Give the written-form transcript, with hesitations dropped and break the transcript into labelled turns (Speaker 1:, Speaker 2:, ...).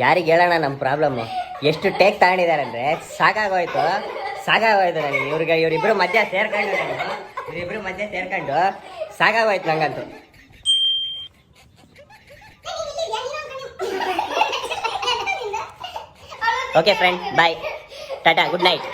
Speaker 1: ಯಾರಿಗೆ ಹೇಳೋಣ ನಮ್ಮ ಪ್ರಾಬ್ಲಮ್ಮು? ಎಷ್ಟು ಟೇಕ್ ತಗೊಂಡಿದ್ದಾರೆ ಅಂದರೆ ಸಾಕಾಗೋಯ್ತು ನನಗೆ. ಇವರಿಬ್ಬರು ಮಧ್ಯ ಸೇರ್ಕೊಂಡು ಸಾಕಾಗೋಯ್ತು ನಂಗಂತೂ. ಓಕೆ ಫ್ರೆಂಡ್, ಬಾಯ್, ಟಾಟಾ, ಗುಡ್ ನೈಟ್.